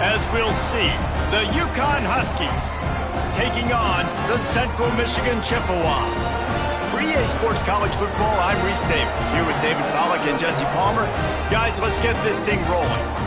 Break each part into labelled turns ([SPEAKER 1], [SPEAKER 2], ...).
[SPEAKER 1] as we'll see the Yukon Huskies taking on the Central Michigan Chippewas. For EA Sports College Football, I'm Reese Davis, here with David Pollack and Jesse Palmer. Guys, let's get this thing rolling.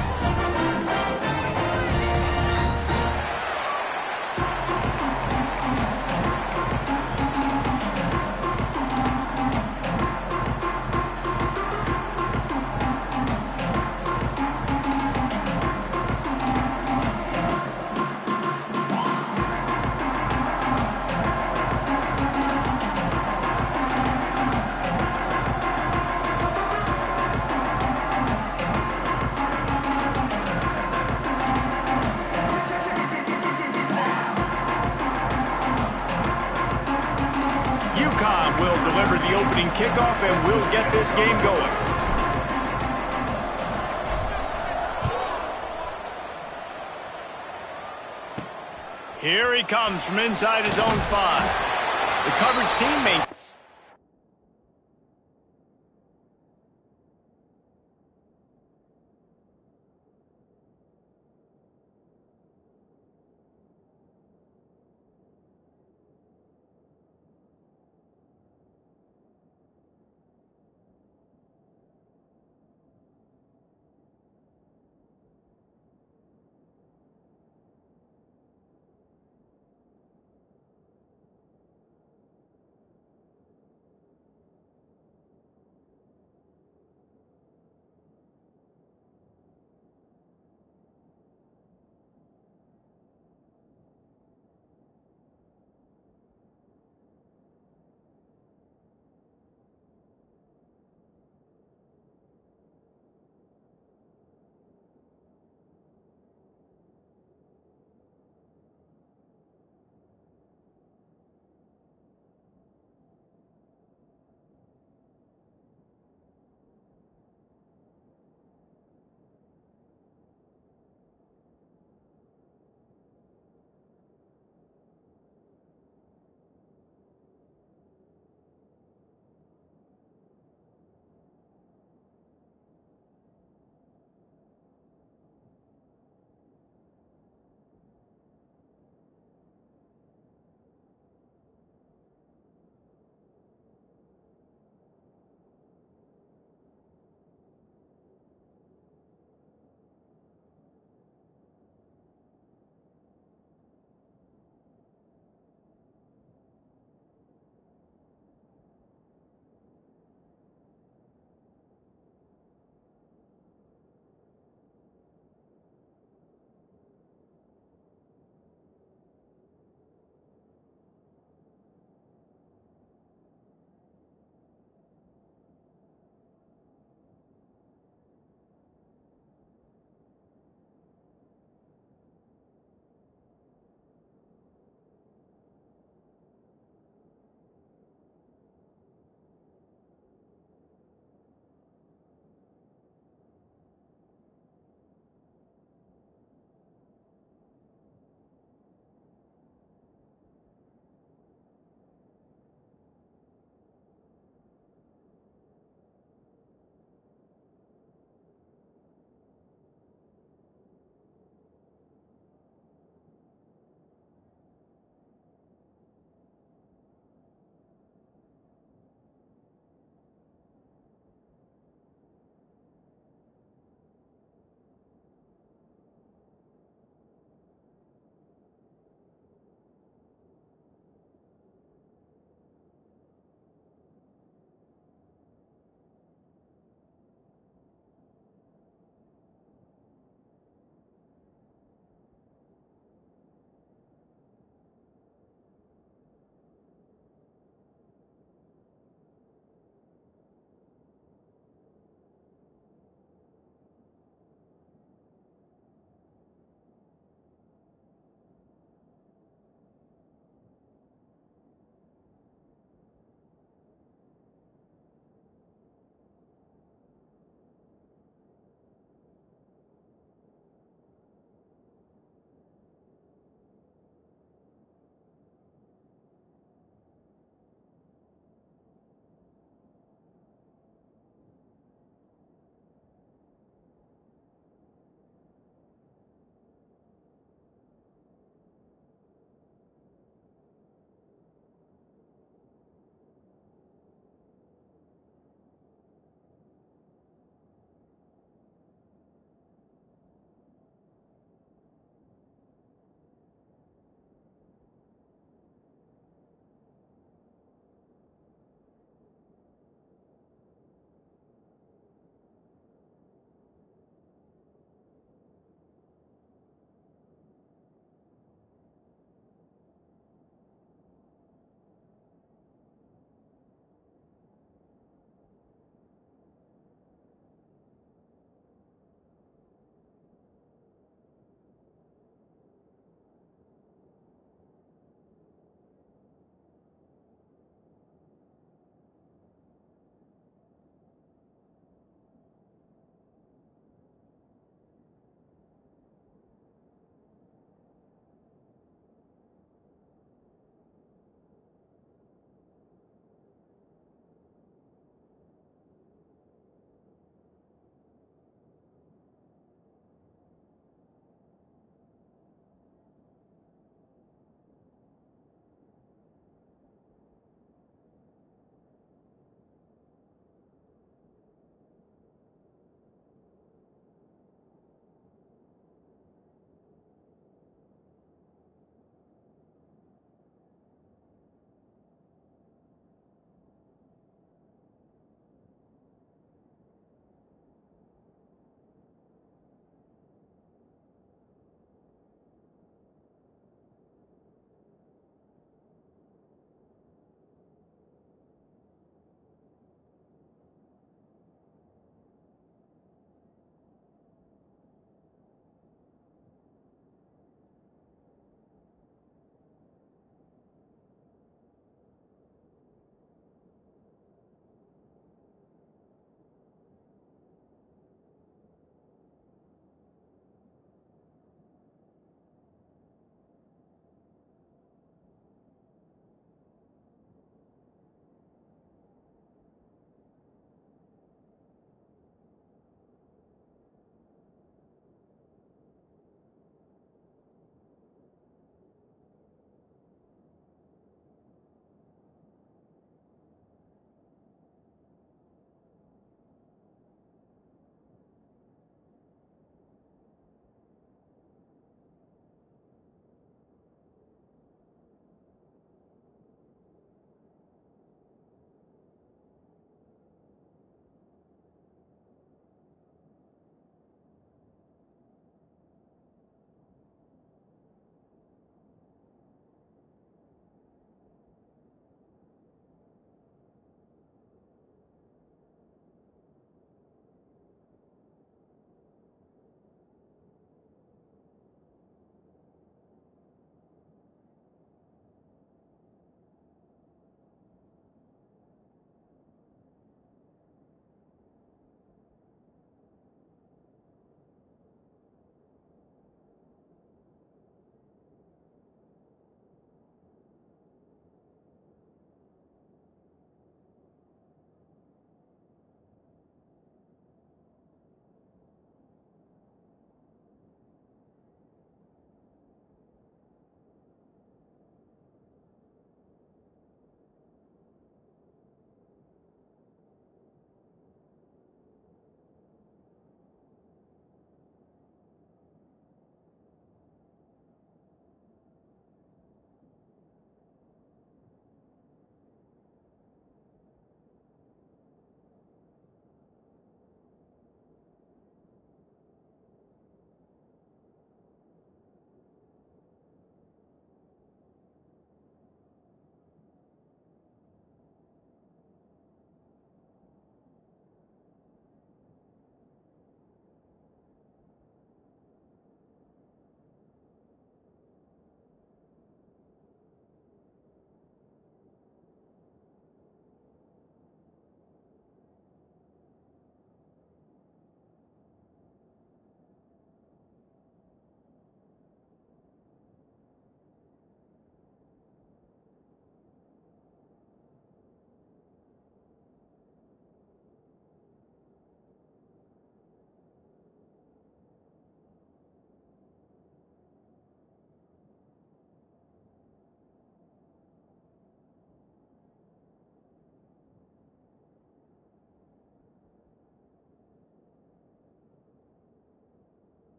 [SPEAKER 1] UConn will deliver the opening kickoff, and we'll get this game going. Here he comes from inside his own 5. The coverage team may...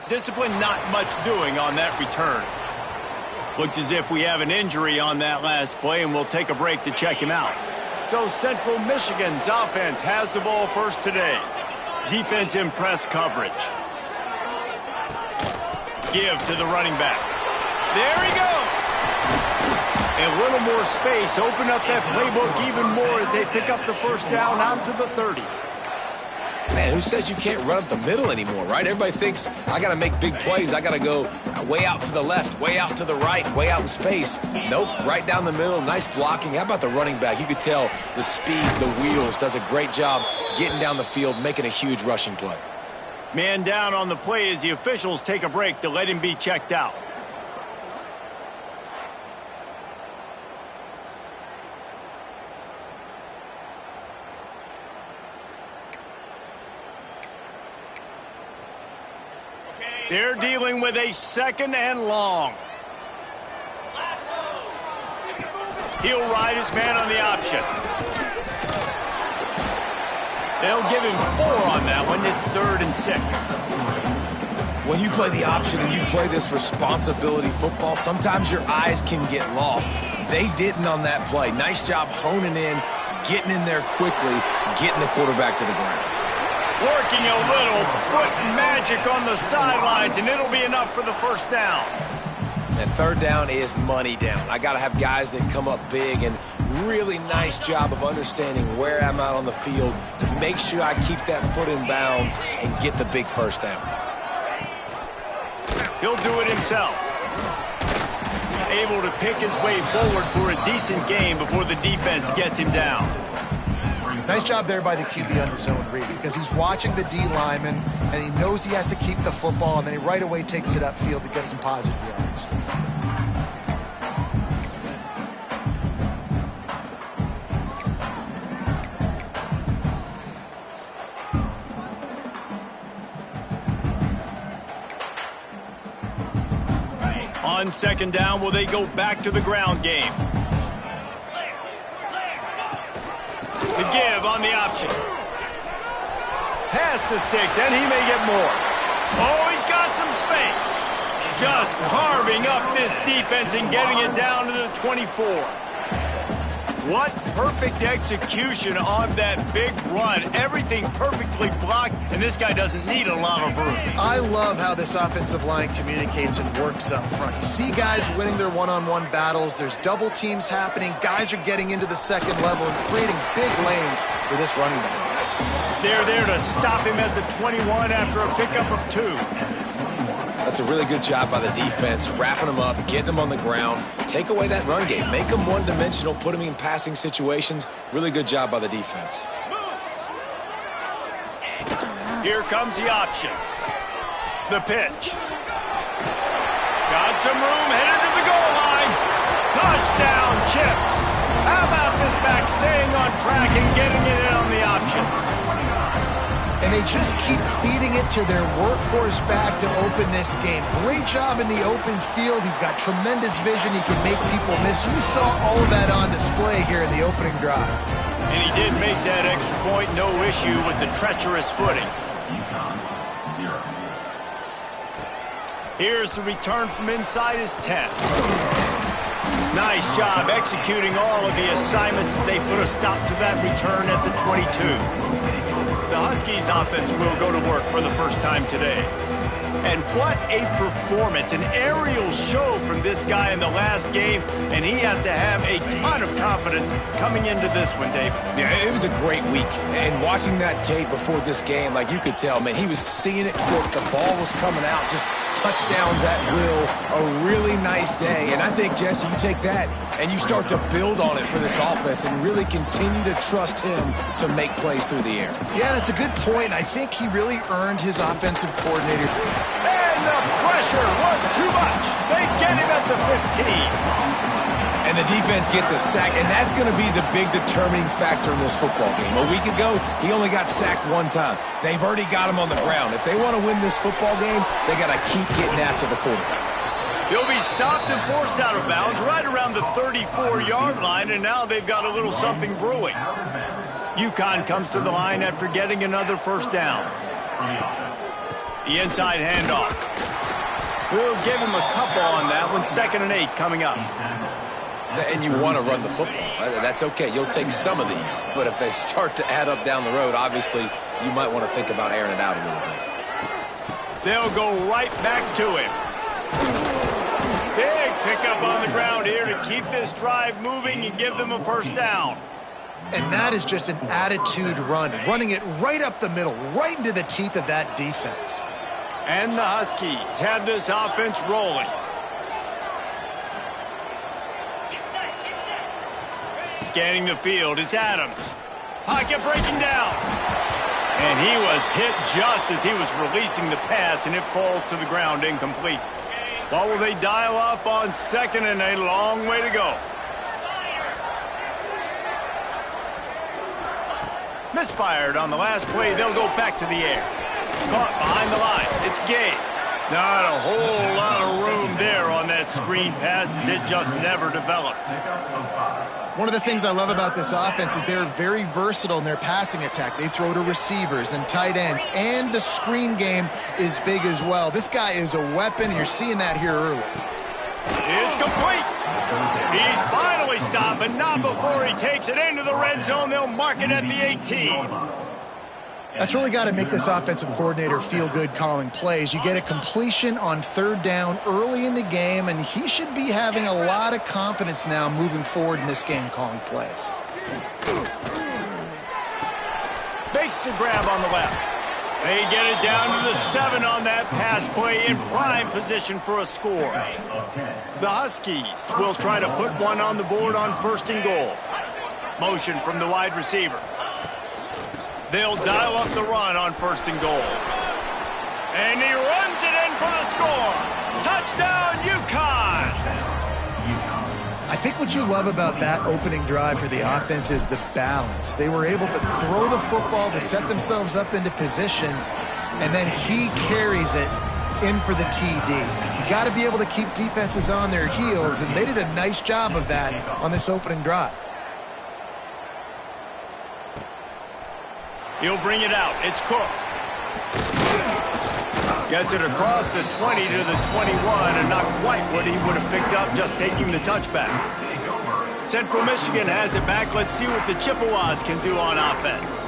[SPEAKER 1] Discipline, not much doing on that return. Looks as if we have an injury on that last play, and we'll take a break to check him out. So Central Michigan's offense has the ball first today. Defense in press coverage. Give to the running back. There he goes. A little more space. Open up that playbook even more as they pick up the first down out to the 30.
[SPEAKER 2] Man, who says you can't run up the middle anymore, right? Everybody thinks I got to make big plays. I got to go way out to the left, way out to the right, way out in space. Nope, right down the middle. Nice blocking. How about the running back? You could tell the speed, the wheels, does a great job getting down the field, making a huge rushing play.
[SPEAKER 1] Man down on the play as the officials take a break to let him be checked out. They're dealing with a second and long. He'll ride his man on the option. They'll give him 4 on that one. It's 3rd and 6.
[SPEAKER 2] When you play the option and you play this responsibility football, sometimes your eyes can get lost. They didn't on that play. Nice job honing in, getting in there quickly, getting the quarterback to the ground.
[SPEAKER 1] Working a little foot magic on the sidelines, and it'll be enough for the first down.
[SPEAKER 2] And 3rd down is money down. I got to have guys that come up big, and really nice job of understanding where I'm out on the field to make sure I keep that foot in bounds and get the big first down.
[SPEAKER 1] He'll do it himself. Able to pick his way forward for a decent game before the defense gets him down.
[SPEAKER 3] Nice job there by the QB on the zone read because he's watching the D lineman and he knows he has to keep the football, and then he right away takes it upfield to get some positive yards.
[SPEAKER 1] On second down, will they go back to the ground game? The give on the option. Pass the sticks, and he may get more. Oh, he's got some space. Just carving up this defense and getting it down to the 24. What perfect execution on that big run. Everything perfectly blocked, and this guy doesn't need a lot of room.
[SPEAKER 3] I love how this offensive line communicates and works up front. You see guys winning their one-on-one battles. There's double teams happening. Guys are getting into the second level and creating big lanes for this running back.
[SPEAKER 1] They're there to stop him at the 21 after a pickup of 2.
[SPEAKER 2] That's a really good job by the defense, wrapping them up, getting them on the ground. Take away that run game. Make them one-dimensional, put them in passing situations. Really good job by the defense.
[SPEAKER 1] Here comes the option. The pitch. Got some room, headed to the goal line. Touchdown, Chips. How about this back staying on track and getting it in on the option?
[SPEAKER 3] And they just keep feeding it to their workhorse back to open this game. Great job in the open field. He's got tremendous vision. He can make people miss. You saw all of that on display here in the opening drive.
[SPEAKER 1] And he did make that extra point. No issue with the treacherous footing. Here's the return from inside his 10. Nice job executing all of the assignments as they put a stop to that return at the 22. The Huskies offense will go to work for the first time today. And what a performance, an aerial show from this guy in the last game, and he has to have a ton of confidence coming into this one, David.
[SPEAKER 2] Yeah, it was a great week, and watching that tape before this game, like you could tell, man, he was seeing it quick. The ball was coming out, just touchdowns at will, a really nice day. And I think, Jesse, you take that and you start to build on it for this offense and really continue to trust him to make plays through the air.
[SPEAKER 3] Yeah, that's a good point. I think he really earned his offensive coordinator.
[SPEAKER 1] And the pressure was too much. They get him at the 15.
[SPEAKER 2] And the defense gets a sack, and that's going to be the big determining factor in this football game. A week ago, he only got sacked 1 time. They've already got him on the ground. If they want to win this football game, they got to keep getting after the quarterback.
[SPEAKER 1] He'll be stopped and forced out of bounds right around the 34-yard line, and now they've got a little something brewing. UConn comes to the line after getting another first down. The inside handoff. We'll give him a couple on that one. 2nd and 8 coming up.
[SPEAKER 2] And you want to run the football. That's okay. You'll take some of these. But if they start to add up down the road, obviously, you might want to think about airing it out a little bit.
[SPEAKER 1] They'll go right back to him. Big pickup on the ground here to keep this drive moving and give them a 1st down.
[SPEAKER 3] And that is just an attitude run, running it right up the middle, right into the teeth of that defense.
[SPEAKER 1] And the Huskies have this offense rolling. Scanning the field, it's Adams. Pocket breaking down. And he was hit just as he was releasing the pass, and it falls to the ground incomplete. What will they dial up on 2nd and 8? Long way to go. Misfired on the last play. They'll go back to the air. Caught behind the line. It's Gay. Not a whole lot of room there on that screen pass, as it just never developed.
[SPEAKER 3] One of the things I love about this offense is they're very versatile in their passing attack. They throw to receivers and tight ends, and the screen game is big as well. This guy is a weapon, and you're seeing that here early.
[SPEAKER 1] It's complete. He's finally stopped, but not before he takes it into the red zone. They'll mark it at the 18.
[SPEAKER 3] That's really got to make this offensive coordinator feel good calling plays. You get a completion on 3rd down early in the game, and he should be having a lot of confidence now moving forward in this game calling plays.
[SPEAKER 1] Makes the grab on the left. They get it down to the 7 on that pass play, in prime position for a score. The Huskies will try to put one on the board on 1st and goal. Motion from the wide receiver. They'll dial up the run on 1st and goal. And he runs it in for the score. Touchdown, UConn!
[SPEAKER 3] I think what you love about that opening drive for the offense is the balance. They were able to throw the football to set themselves up into position, and then he carries it in for the TD. You got to be able to keep defenses on their heels, and they did a nice job of that on this opening drive.
[SPEAKER 1] He'll bring it out. It's Cook. Gets it across the 20 to the 21, and not quite what he would have picked up just taking the touchback. Central Michigan has it back. Let's see what the Chippewas can do on offense.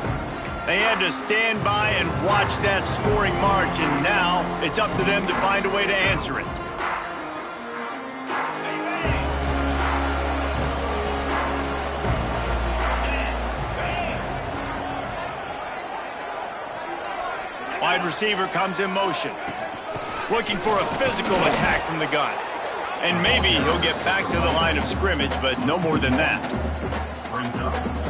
[SPEAKER 1] They had to stand by and watch that scoring march, and now it's up to them to find a way to answer it. Wide receiver comes in motion. Looking for a physical attack from the gun. And maybe he'll get back to the line of scrimmage, but no more than that.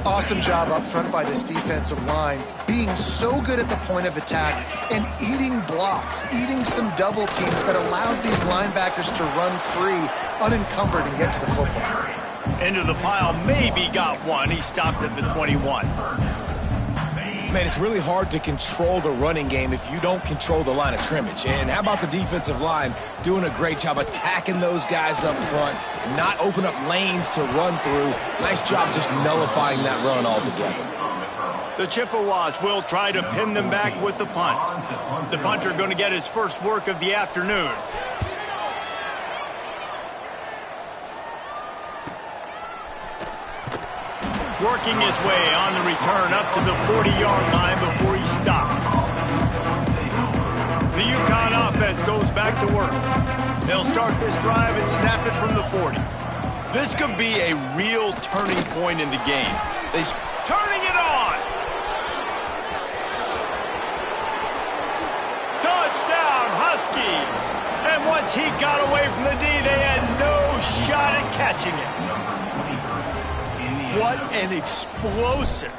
[SPEAKER 3] Awesome job up front by this defensive line, being so good at the point of attack and eating blocks, eating some double teams that allows these linebackers to run free, unencumbered, and get to the football.
[SPEAKER 1] Into the pile, maybe got one. He stopped at the 21.
[SPEAKER 2] Man, it's really hard to control the running game if you don't control the line of scrimmage. And how about the defensive line doing a great job attacking those guys up front, not open up lanes to run through. Nice job just nullifying that run altogether.
[SPEAKER 1] The Chippewas will try to pin them back with the punt. The punter going to get his first work of the afternoon. Working his way on the return up to the 40-yard line before he stopped. The UConn offense goes back to work. They'll start this drive and snap it from the 40. This could be a real turning point in the game. They're turning it on! Touchdown, Huskies! And once he got away from the D, they had no shot at catching it. What an explosive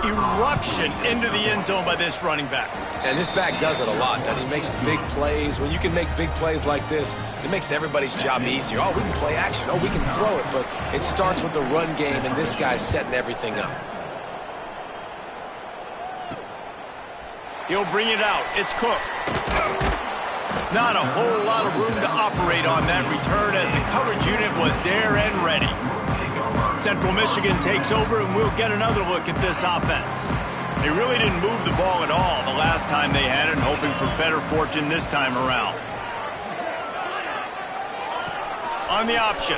[SPEAKER 1] eruption into the end zone by this running back.
[SPEAKER 2] And this back does it a lot. He makes big plays. When you can make big plays like this, it makes everybody's job easier. Oh, we can play action. Oh, we can throw it. But it starts with the run game, and this guy's setting everything up.
[SPEAKER 1] He'll bring it out. It's Cook. Not a whole lot of room to operate on that return as the coverage unit was there and ready. Central Michigan takes over, and we'll get another look at this offense. They really didn't move the ball at all the last time they had it, hoping for better fortune this time around. On the option.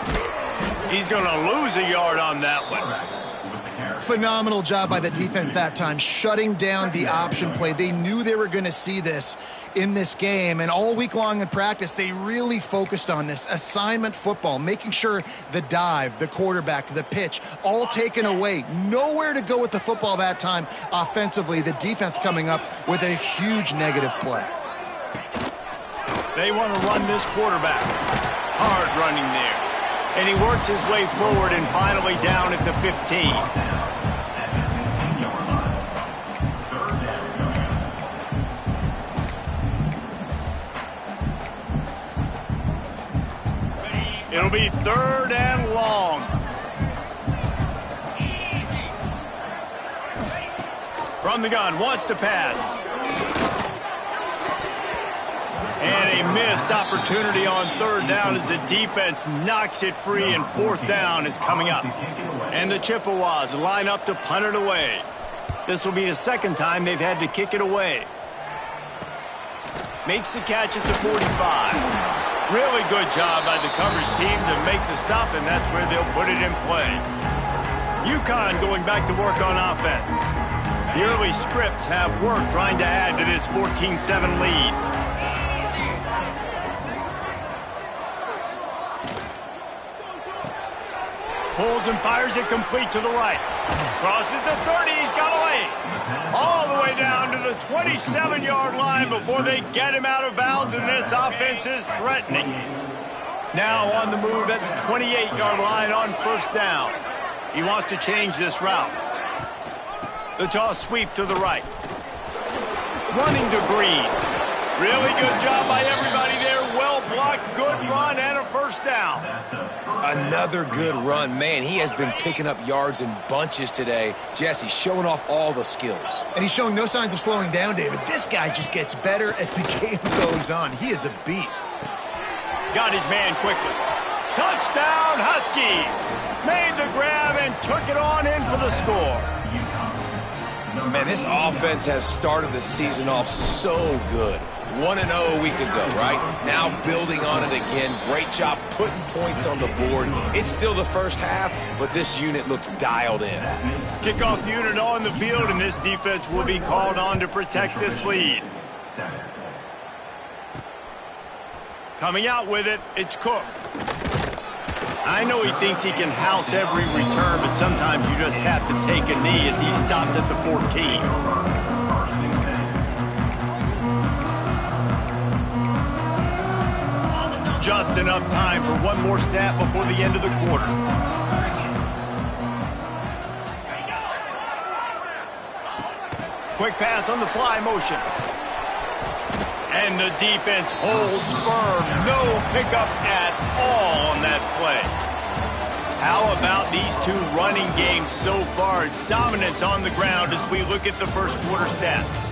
[SPEAKER 1] He's going to lose a yard on that one.
[SPEAKER 3] Phenomenal job by the defense that time, shutting down the option play. They knew they were going to see this in this game, and all week long in practice, they really focused on this assignment football, making sure the dive, the quarterback, the pitch, all taken away. Nowhere to go with the football that time offensively. The defense coming up with a huge negative play.
[SPEAKER 1] They want to run this quarterback. Hard running there. And he works his way forward and finally down at the 15. It'll be 3rd and long. From the gun, wants to pass. And a missed opportunity on 3rd down as the defense knocks it free, and 4th down is coming up. And the Chippewas line up to punt it away. This will be the 2nd time they've had to kick it away. Makes the catch at the 45. Really good job by the coverage team to make the stop, and that's where they'll put it in play. UConn going back to work on offense. The early scripts have worked trying to add to this 14-7 lead. Pulls and fires it complete to the right. Crosses the 30, he's got a lane. All the way down to the 27-yard line before they get him out of bounds, and this offense is threatening. Now on the move at the 28-yard line on 1st down. He wants to change this route. The toss sweep to the right. Running to Green. Really good job by everybody there. Well blocked, good run, and a 1st down.
[SPEAKER 2] Another good run. Man, he has been picking up yards in bunches today. Jesse showing off all the skills.
[SPEAKER 3] And he's showing no signs of slowing down, David. This guy just gets better as the game goes on. He is a beast.
[SPEAKER 1] Got his man quickly. Touchdown, Huskies! Made the grab and took it on in for the score.
[SPEAKER 2] Man, this offense has started the season off so good. 1-0 a week ago, right? Now building on it again. Great job putting points on the board. It's still the first half, but this unit looks dialed in.
[SPEAKER 1] Kickoff unit on the field, and this defense will be called on to protect this lead. Coming out with it, it's Cook. I know he thinks he can house every return, but sometimes you just have to take a knee as he stopped at the 14. Just enough time for one more snap before the end of the quarter. Quick pass on the fly motion. And the defense holds firm. No pickup at all on that play. How about these two running games so far? Dominance on the ground as we look at the first quarter stats.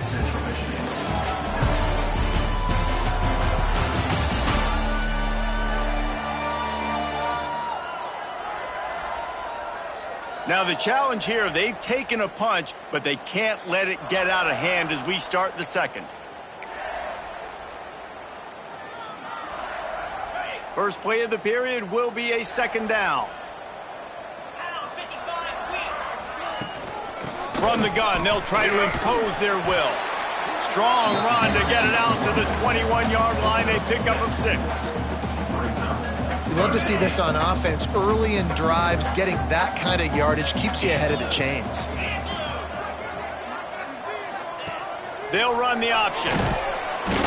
[SPEAKER 1] Now the challenge here, they've taken a punch, but they can't let it get out of hand as we start the second. First play of the period will be a 2nd down. From the gun, they'll try to impose their will. Strong run to get it out to the 21-yard line. They pick up of 6.
[SPEAKER 3] You love to see this on offense. Early in drives, getting that kind of yardage keeps you ahead of the chains.
[SPEAKER 1] They'll run the option.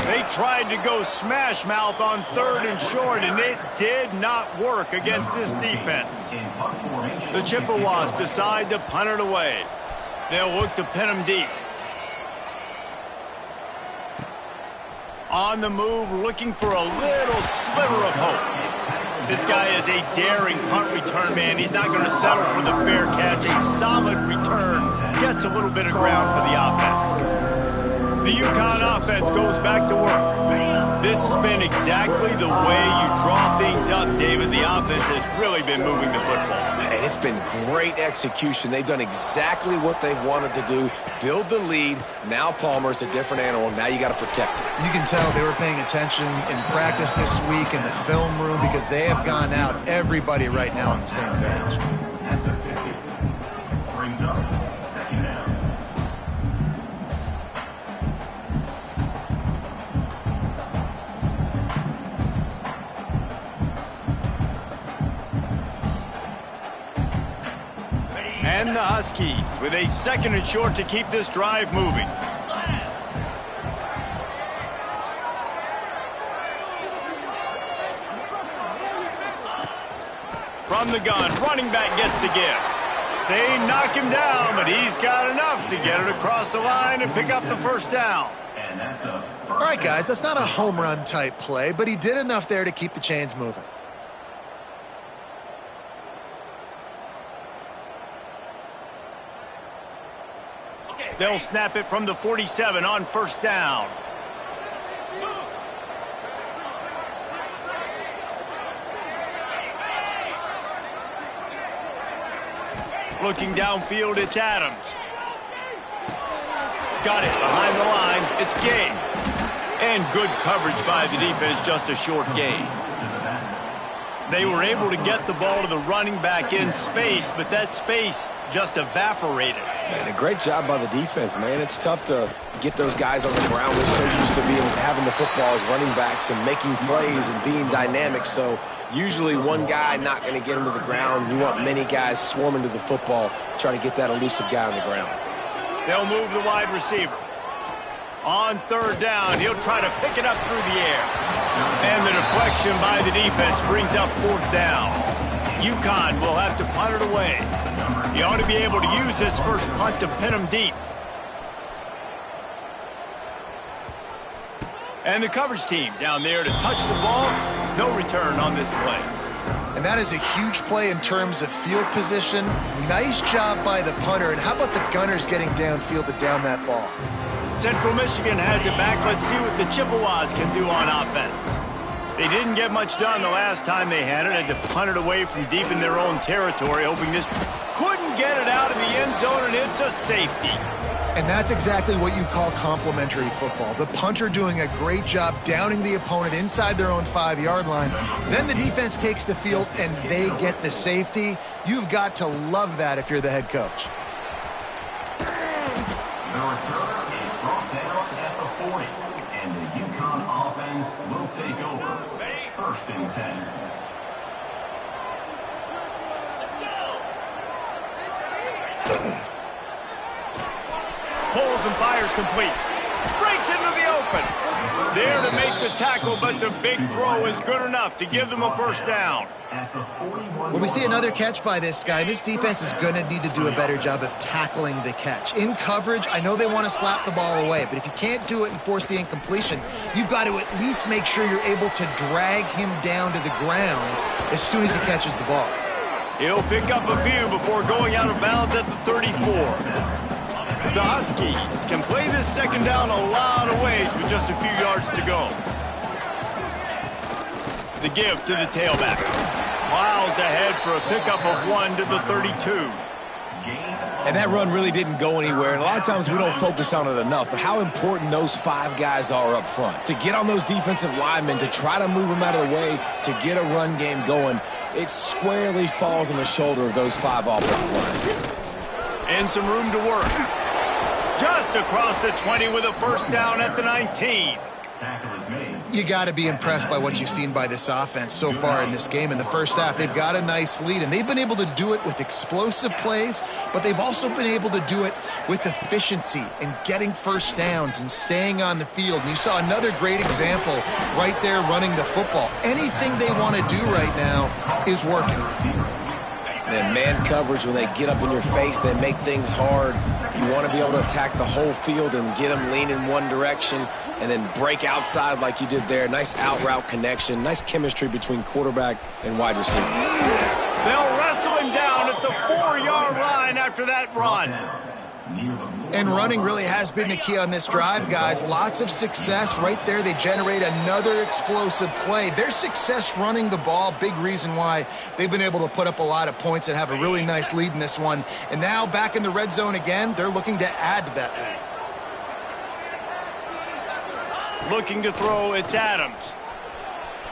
[SPEAKER 1] They tried to go smash mouth on 3rd and short, and it did not work against this defense. The Chippewas decide to punt it away. They'll look to pin them deep. On the move, looking for a little sliver of hope. This guy is a daring punt return man. He's not going to settle for the fair catch. A solid return gets a little bit of ground for the offense. The UConn offense goes back to work. This has been exactly the way you draw things up, David. The offense has really been moving the football.
[SPEAKER 2] And It's been great execution. They've done exactly what they've wanted to do, build the lead. Now Palmer's a different animal. Now you got to protect it.
[SPEAKER 3] You can tell they were paying attention in practice this week in the film room because they have gone out, everybody right now on the same page.
[SPEAKER 4] Brings up second down.
[SPEAKER 1] And the Huskies with a 2nd and short to keep this drive moving. From the gun, running back gets to give. They knock him down, but he's got enough to get it across the line and pick up the 1st down.
[SPEAKER 4] And that's a
[SPEAKER 3] All right, guys, that's not a home run type play, but he did enough there to keep the chains moving.
[SPEAKER 1] They'll snap it from the 47 on 1st down. Looking downfield, it's Adams. Got it behind the line. It's Gay. And good coverage by the defense, just a short gain. They were able to get the ball to the running back in space, but that space just evaporated.
[SPEAKER 2] And a great job by the defense, man. It's tough to get those guys on the ground. We're so used to having the football as running backs and making plays and being dynamic. So usually one guy not going to get him to the ground. You want many guys swarming to the football, trying to get that elusive guy on the ground.
[SPEAKER 1] They'll move the wide receiver. On 3rd down, he'll try to pick it up through the air. And the deflection by the defense brings up 4th down. UConn will have to punt it away. He ought to be able to use this first punt to pin him deep. And the coverage team down there to touch the ball. No return on this play.
[SPEAKER 3] And that is a huge play in terms of field position. Nice job by the punter. And how about the Gunners getting downfield to down that ball?
[SPEAKER 1] Central Michigan has it back. Let's see what the Chippewas can do on offense. They didn't get much done the last time they had it. Had to punt it away from deep in their own territory, hoping this couldn't get it out of the end zone, and it's a safety.
[SPEAKER 3] And that's exactly what you call complementary football. The punter doing a great job downing the opponent inside their own 5-yard line. Then the defense takes the field, and they get the safety. You've got to love that if you're the head coach.
[SPEAKER 4] the return is brought down at the 40. And the UConn offense will take over. 1st and 10.
[SPEAKER 1] Pulls and fires complete. Breaks into the open. There to make the tackle, but the big throw is good enough to give them a 1st down.
[SPEAKER 3] Well, we see another catch by this guy. This defense is going to need to do a better job of tackling the catch. In coverage, I know they want to slap the ball away, but if you can't do it and force the incompletion, you've got to at least make sure you're able to drag him down to the ground as soon as he catches the ball.
[SPEAKER 1] He'll pick up a few before going out of bounds at the 34. The Huskies can play this 2nd down a lot of ways with just a few yards to go. The give to the tailback. Miles ahead for a pickup of 1 to the 32.
[SPEAKER 2] And that run really didn't go anywhere. And a lot of times we don't focus on it enough, but how important those 5 guys are up front. To get on those defensive linemen, to try to move them out of the way, to get a run game going, it squarely falls on the shoulder of those 5 offensive linemen.
[SPEAKER 1] And some room to work. Just across the 20 with a 1st down at the 19.
[SPEAKER 3] You got to be impressed by what you've seen by this offense so far in this game. In the first half, they've got a nice lead, and they've been able to do it with explosive plays, but they've also been able to do it with efficiency and getting 1st downs and staying on the field. And you saw another great example right there running the football. Anything they want to do right now is working.
[SPEAKER 2] And man coverage, when they get up in your face, they make things hard. You want to be able to attack the whole field and get them lean in one direction and then break outside like you did there. Nice out-route connection, nice chemistry between quarterback and wide receiver.
[SPEAKER 1] They'll wrestle him down at the 4-yard line after that run.
[SPEAKER 3] And running really has been the key on this drive, guys. Lots of success right there. They generate another explosive play. Their success running the ball, big reason why they've been able to put up a lot of points and have a really nice lead in this one. And now back in the red zone again, they're looking to add to that lead.
[SPEAKER 1] Looking to throw, it's Adams.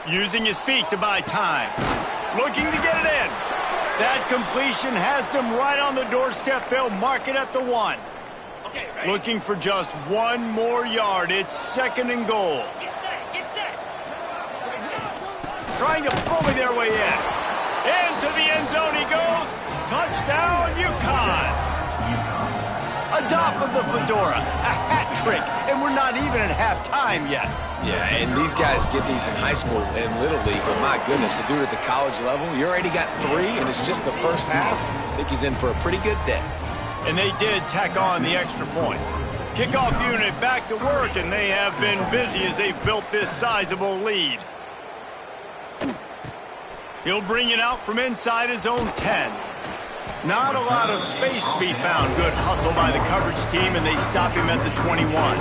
[SPEAKER 1] Using his feet to buy time. Looking to get it in. That completion has them right on the doorstep. They'll mark it at the 1. Looking for just one more yard. It's 2nd and goal.
[SPEAKER 5] Get set.
[SPEAKER 1] Trying to bully their way in. Into the end zone he goes. Touchdown, UConn. A doff of the fedora. A hat trick. And we're not even at halftime yet.
[SPEAKER 2] Yeah, and these guys get these in high school and Little League, but my goodness, to do it at the college level, you already got 3, and it's just the first half. I think he's in for a pretty good day.
[SPEAKER 1] And they did tack on the extra point. Kickoff unit back to work, and they have been busy as they've built this sizable lead. He'll bring it out from inside his own 10. Not a lot of space to be found. Good hustle by the coverage team, and they stop him at the 21.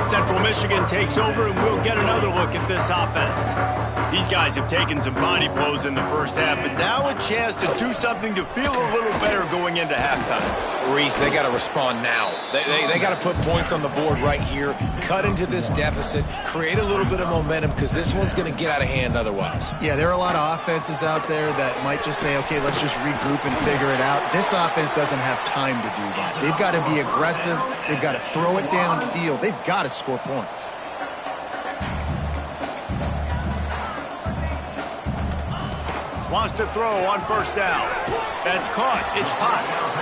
[SPEAKER 1] Central Michigan takes over, and we'll get another look at this offense. These guys have taken some body blows in the first half, but now a chance to do something to feel a little better going into halftime.
[SPEAKER 2] Reese, they got to respond now. They got to put points on the board right here, cut into this deficit, create a little bit of momentum, because this one's going to get out of hand otherwise.
[SPEAKER 3] Yeah, there are a lot of offenses out there that might just say, okay, let's just regroup and figure it out. This offense doesn't have time to do that. They've got to be aggressive. They've got to throw it downfield. They've got to score points.
[SPEAKER 1] Wants to throw on first down. That's caught. It's Potts.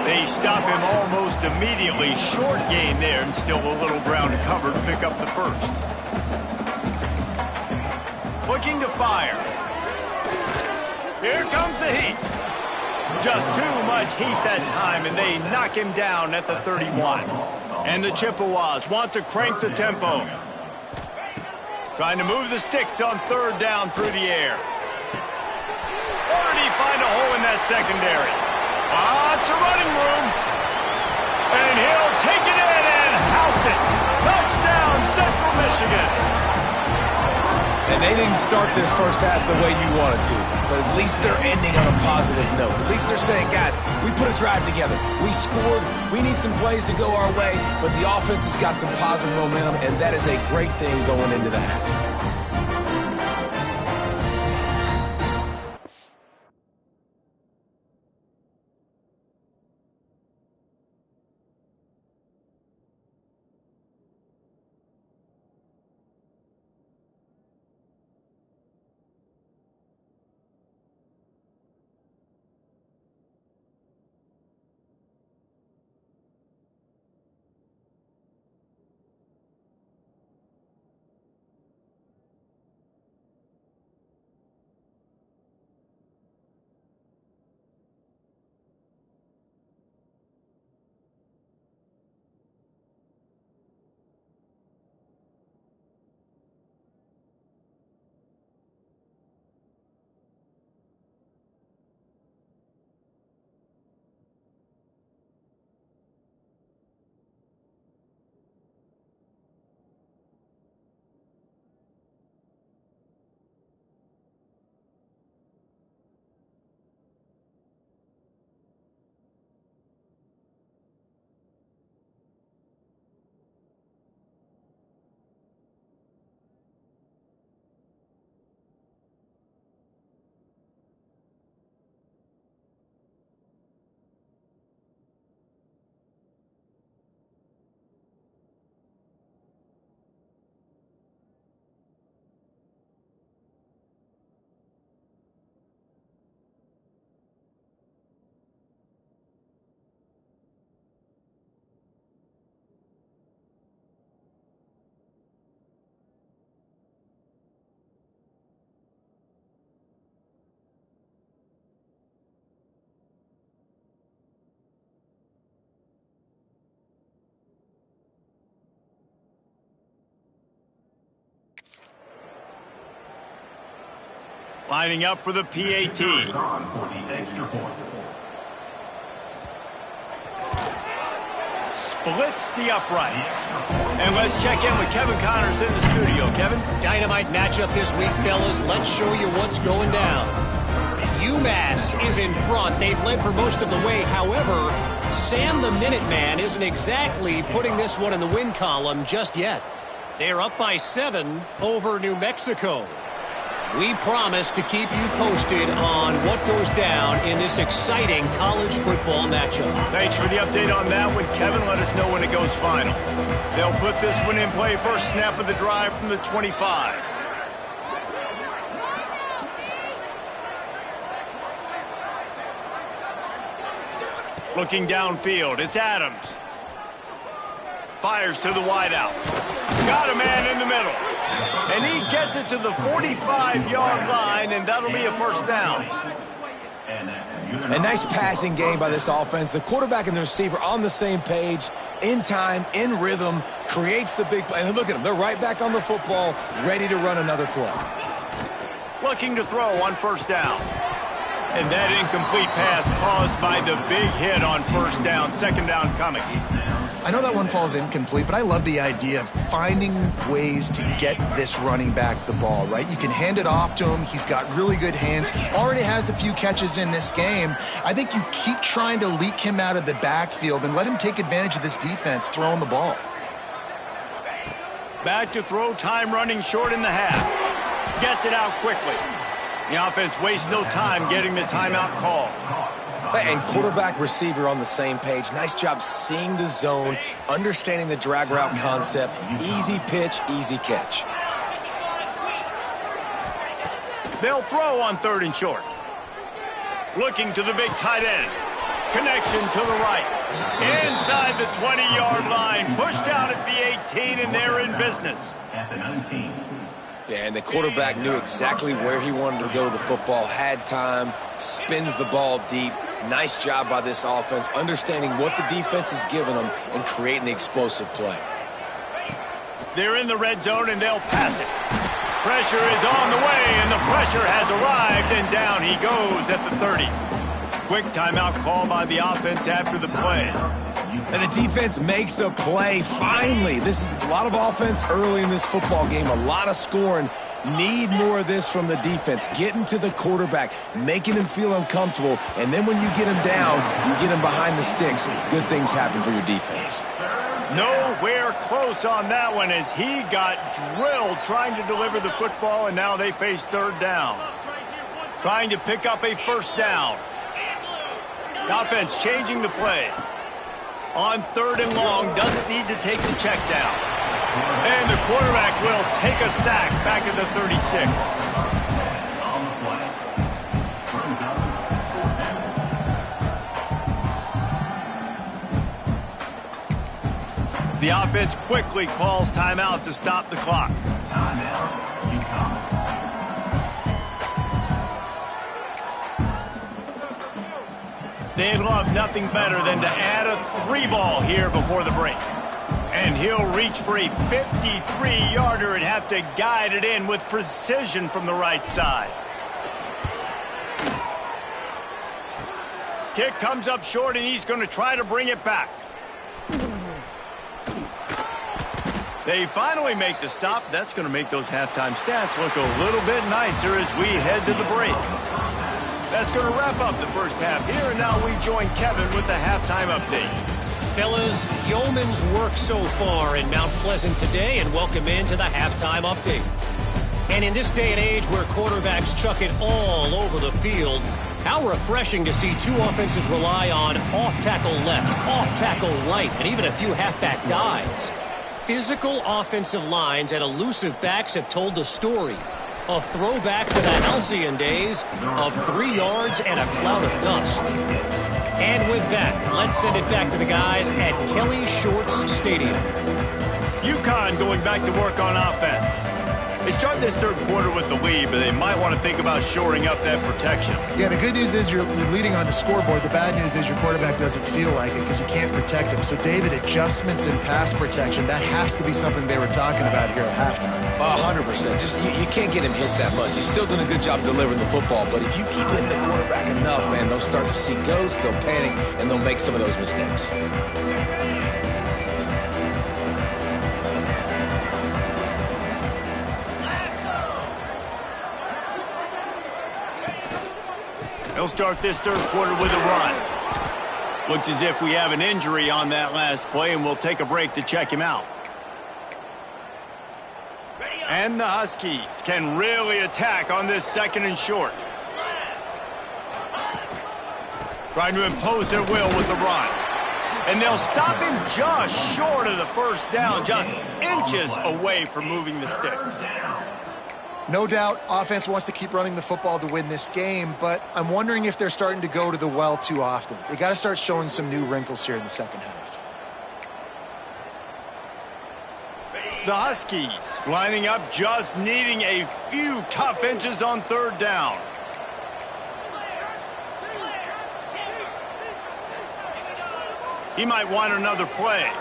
[SPEAKER 1] They stop him almost immediately. Short gain there, and still a little ground to cover to pick up the first. Looking to fire. Here comes the heat. Just too much heat that time, and they knock him down at the 31. And the Chippewas want to crank the tempo. Trying to move the sticks on 3rd down through the air. Or did he find a hole in that secondary? Lots of running room. And he'll take it in and house it. Touchdown, Central Michigan.
[SPEAKER 2] And they didn't start this first half the way you wanted to, but at least they're ending on a positive note. At least they're saying, guys, we put a drive together. We scored. We need some plays to go our way, but the offense has got some positive momentum, and that is a great thing going into the half.
[SPEAKER 1] Lining up for the PAT. blitz the uprights. And let's check in with Kevin Connors in the studio. Kevin?
[SPEAKER 5] Dynamite matchup this week, fellas. Let's show you what's going down. UMass is in front. They've led for most of the way. However, Sam the Minuteman isn't exactly putting this one in the win column just yet. They're up by 7 over New Mexico. We promise to keep you posted on what goes down in this exciting college football matchup.
[SPEAKER 1] Thanks for the update on that one, Kevin. Let us know when it goes final. They'll put this one in play first snap of the drive from the 25. Looking downfield, it's Adams. Fires to the wideout. Got a man in the middle. And he gets it to the 45-yard line, and that'll be a first down.
[SPEAKER 2] A nice passing game by this offense. The quarterback and the receiver on the same page, in time, in rhythm, creates the big play. And look at them. They're right back on the football, ready to run another play.
[SPEAKER 1] Looking to throw on first down. And that incomplete pass caused by the big hit on first down. Second down coming.
[SPEAKER 3] I know that one falls incomplete, but I love the idea of finding ways to get this running back the ball, right? You can hand it off to him. He's got really good hands. Already has a few catches in this game. I think you keep trying to leak him out of the backfield and let him take advantage of this defense throwing the ball.
[SPEAKER 1] Back to throw, time running short in the half. Gets it out quickly. The offense wastes no time getting the timeout call.
[SPEAKER 2] And quarterback receiver on the same page. Nice job seeing the zone, understanding the drag route concept. Easy pitch, easy catch.
[SPEAKER 1] They'll throw on third and short. Looking to the big tight end. Connection to the right. Inside the 20-yard line. Pushed out at the 18, and they're in business.
[SPEAKER 4] At the 19.
[SPEAKER 2] Yeah, and the quarterback knew exactly where he wanted to go with the football, had time, spins the ball deep. Nice job by this offense, understanding what the defense is giving them and creating the explosive play.
[SPEAKER 1] They're in the red zone, and they'll pass it. Pressure is on the way, and the pressure has arrived, and down he goes at the 30. Quick timeout call by the offense after the play.
[SPEAKER 2] And the defense makes a play, finally. This is a lot of offense early in this football game, a lot of scoring. Need more of this from the defense. Getting to the quarterback, making him feel uncomfortable, and then when you get him down, you get him behind the sticks. Good things happen for your defense.
[SPEAKER 1] Nowhere close on that one as he got drilled trying to deliver the football, and now they face third down. Trying to pick up a first down. The offense changing the play. On third and long, doesn't need to take the check down. And the quarterback will take a sack back at the 36.
[SPEAKER 4] On the play. Turns up.
[SPEAKER 1] The offense quickly calls timeout to stop the clock.
[SPEAKER 4] Timeout, UConn.
[SPEAKER 1] They'd love nothing better than to add a 3-ball here before the break. And he'll reach for a 53-yarder and have to guide it in with precision from the right side. Kick comes up short, and he's going to try to bring it back. They finally make the stop. That's going to make those halftime stats look a little bit nicer as we head to the break. That's going to wrap up the first half here, and now we join Kevin with the halftime update.
[SPEAKER 5] Fellas, yeoman's work so far in Mount Pleasant today, and welcome into the halftime update. And in this day and age where quarterbacks chuck it all over the field, how refreshing to see two offenses rely on off-tackle left, off-tackle right, and even a few halfback dives. Physical offensive lines and elusive backs have told the story. A throwback to the halcyon days of 3 yards and a cloud of dust. And with that, let's send it back to the guys at Kelly Shorts Stadium.
[SPEAKER 1] UConn going back to work on offense. They start this third quarter with the lead, but they might want to think about shoring up that protection.
[SPEAKER 3] Yeah, the good news is you're leading on the scoreboard. The bad news is your quarterback doesn't feel like it because you can't protect him. So, David, adjustments in pass protection, that has to be something they were talking about here at halftime.
[SPEAKER 2] 100%. Just you can't get him hit that much. He's still doing a good job delivering the football, but if you keep hitting the quarterback enough, man, they'll start to see ghosts, they'll panic, and they'll make some of those mistakes.
[SPEAKER 1] He'll start this third quarter with a run. Looks as if we have an injury on that last play, and we'll take a break to check him out. And the Huskies can really attack on this second and short. Trying to impose their will with the run. And they'll stop him just short of the first down, just inches away from moving the sticks.
[SPEAKER 3] No doubt, offense wants to keep running the football to win this game, but I'm wondering if they're starting to go to the well too often. They got to start showing some new wrinkles here in the second half.
[SPEAKER 1] The Huskies lining up, just needing a few tough inches on third down. He might want another play.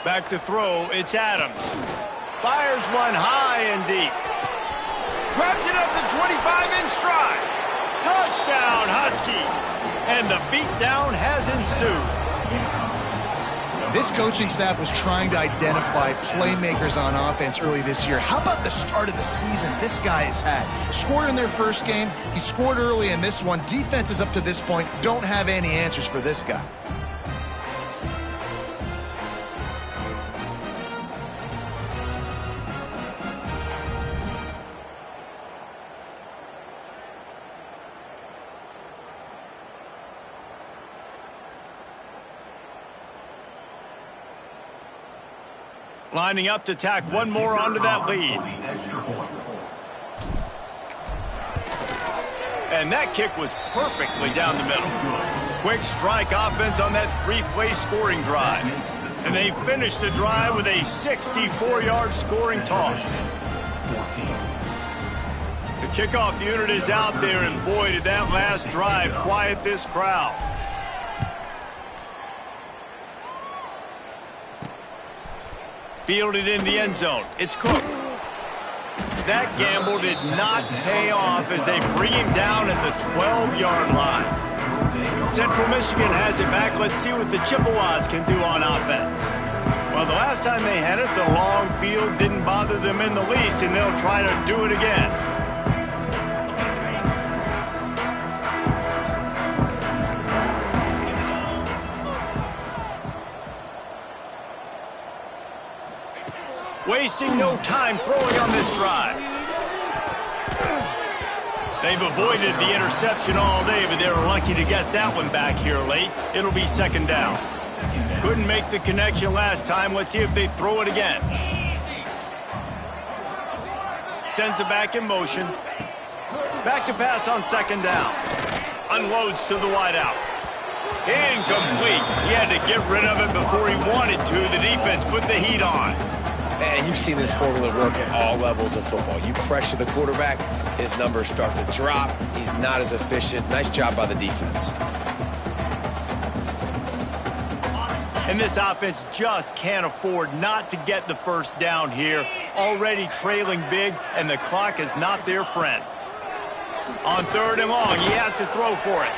[SPEAKER 1] Back to throw, it's Adams. Fires one high and deep. Grabs it up the 25-inch stride. Touchdown, Huskies. And the beatdown has ensued.
[SPEAKER 3] This coaching staff was trying to identify playmakers on offense early this year. How about the start of the season this guy has had? Scored in their first game. He scored early in this one. Defenses up to this point don't have any answers for this guy.
[SPEAKER 1] Lining up to tack one more onto that lead. And that kick was perfectly down the middle. Quick strike offense on that three-play scoring drive. And they finished the drive with a 64-yard scoring toss. The kickoff unit is out there, and boy, did that last drive quiet this crowd. Fielded in the end zone. It's Cook. That gamble did not pay off as they bring him down at the 12-yard line. Central Michigan has it back. Let's see what the Chippewas can do on offense. Well, the last time they had it, the long field didn't bother them in the least, and they'll try to do it again. Wasting no time throwing on this drive. They've avoided the interception all day, but they were lucky to get that one back here late. It'll be second down. Couldn't make the connection last time. Let's see if they throw it again. Sends it back in motion. Back to pass on second down. Unloads to the wideout. Incomplete. He had to get rid of it before he wanted to. The defense put the heat on.
[SPEAKER 2] And you've seen this formula work at all levels of football. You pressure the quarterback, his numbers start to drop. He's not as efficient. Nice job by the defense.
[SPEAKER 1] And this offense just can't afford not to get the first down here. Already trailing big, and the clock is not their friend. On third and long, he has to throw for it.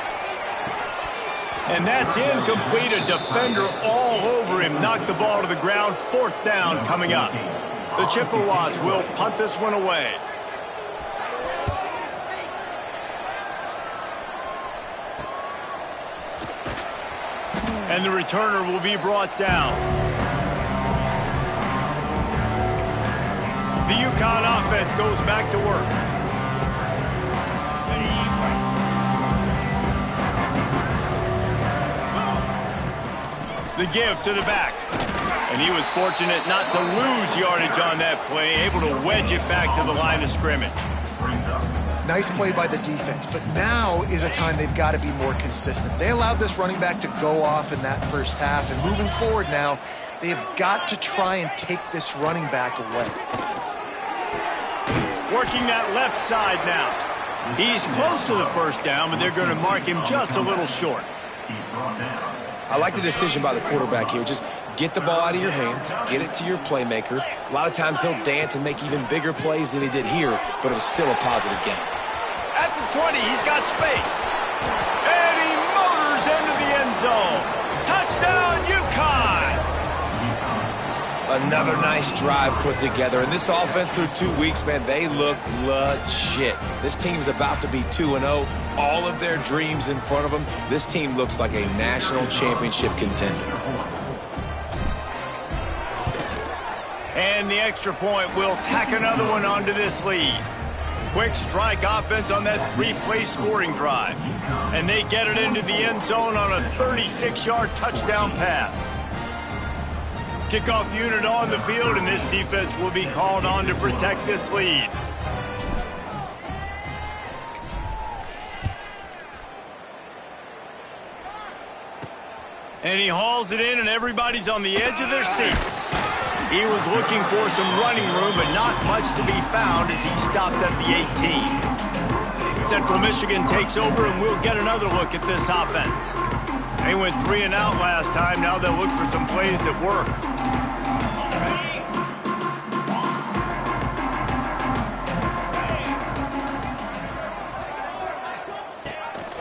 [SPEAKER 1] And that's incomplete. A defender all over him. Knocked the ball to the ground. Fourth down coming up. The Chippewas will punt this one away. And the returner will be brought down. The UConn offense goes back to work. The give to the back. And he was fortunate not to lose yardage on that play, able to wedge it back to the line of scrimmage.
[SPEAKER 3] Nice play by the defense, but now is a time they've got to be more consistent. They allowed this running back to go off in that first half, and moving forward now, they have got to try and take this running back away.
[SPEAKER 1] Working that left side now. He's close to the first down, but they're going to mark him just a little short.
[SPEAKER 2] I like the decision by the quarterback here. Just get the ball out of your hands, get it to your playmaker. A lot of times he'll dance and make even bigger plays than he did here, but it was still a positive game.
[SPEAKER 1] At the 20, he's got space. And he motors into the end zone. Touchdown, UConn!
[SPEAKER 2] Another nice drive put together. And this offense through 2 weeks, man, they look legit. This team's about to be 2-0. All of their dreams in front of them. This team looks like a national championship contender.
[SPEAKER 1] And the extra point will tack another one onto this lead. Quick strike offense on that 3-play scoring drive. And they get it into the end zone on a 36-yard touchdown pass. Kickoff unit on the field, and this defense will be called on to protect this lead. And he hauls it in, and everybody's on the edge of their seats. He was looking for some running room, but not much to be found as he stopped at the 18. Central Michigan takes over, and we'll get another look at this offense. They went 3 and out last time. Now they'll look for some plays that work.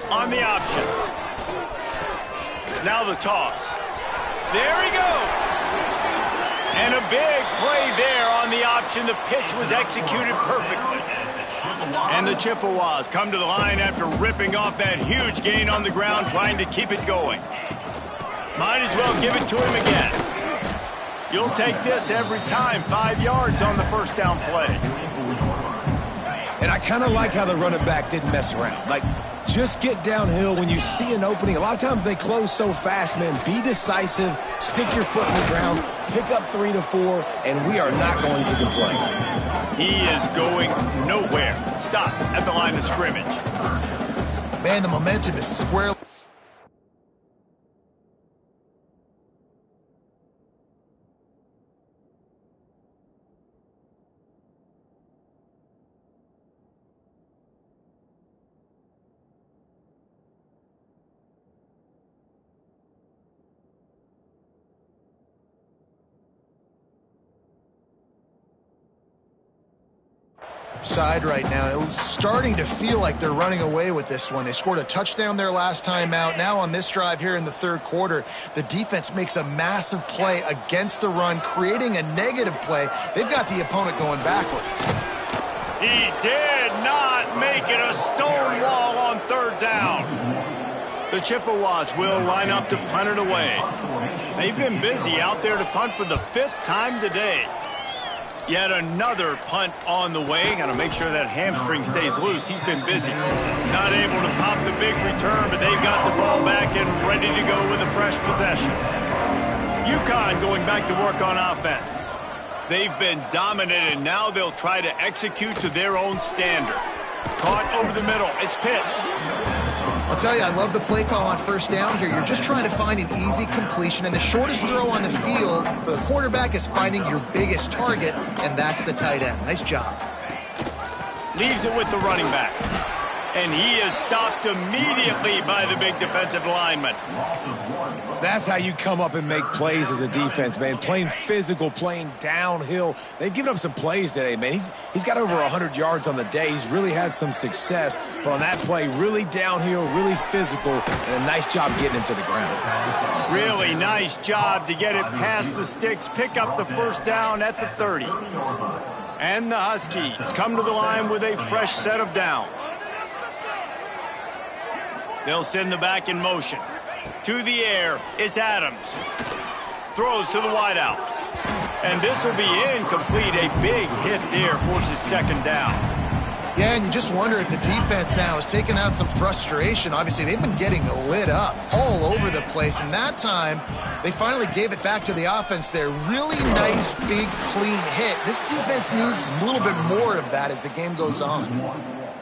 [SPEAKER 1] On the option. Now the toss. There he goes. And a big play there on the option. The pitch was executed perfectly. And the Chippewas come to the line after ripping off that huge gain on the ground, trying to keep it going. Might as well give it to him again. You'll take this every time. 5 yards on the first down play.
[SPEAKER 2] And I kind of like how the running back didn't mess around. Like, just get downhill when you see an opening. A lot of times they close so fast, man. Be decisive, stick your foot in the ground, pick up 3 to 4, and we are not going to complain.
[SPEAKER 1] He is going nowhere. Stop at the line of scrimmage.
[SPEAKER 3] Man, the momentum is squarely. Side right now. It's starting to feel like they're running away with this one. They scored a touchdown their last time out. Now on this drive here in the third quarter, the defense makes a massive play against the run, creating a negative play. They've got the opponent going backwards.
[SPEAKER 1] He did not make it a stone wall on third down. The Chippewas will line up to punt it away. They've been busy out there to punt for the 5th time today. Yet another punt on the way. Got to make sure that hamstring stays loose. He's been busy. Not able to pop the big return, but they've got the ball back and ready to go with a fresh possession. UConn going back to work on offense. They've been dominant, and now they'll try to execute to their own standard. Caught over the middle. It's Pitts.
[SPEAKER 3] I'll tell you, I love the play call on first down here. You're just trying to find an easy completion, and the shortest throw on the field for the quarterback is finding your biggest target, and that's the tight end. Nice job.
[SPEAKER 1] Leaves it with the running back. And he is stopped immediately by the big defensive lineman.
[SPEAKER 2] That's how you come up and make plays as a defense, man. Playing physical, playing downhill. They've given up some plays today, man. He's got over 100 yards on the day. He's really had some success. But on that play, really downhill, really physical, and a nice job getting him to the ground.
[SPEAKER 1] Really nice job to get it past the sticks, pick up the first down at the 30. And the Huskies come to the line with a fresh set of downs. They'll send the back in motion. To the air, it's Adams. Throws to the wideout. And this will be incomplete. A big hit there forces second down.
[SPEAKER 3] Yeah, and you just wonder if the defense now is taking out some frustration. Obviously, they've been getting lit up all over the place. And that time, they finally gave it back to the offense there. Really nice, big, clean hit. This defense needs a little bit more of that as the game goes on.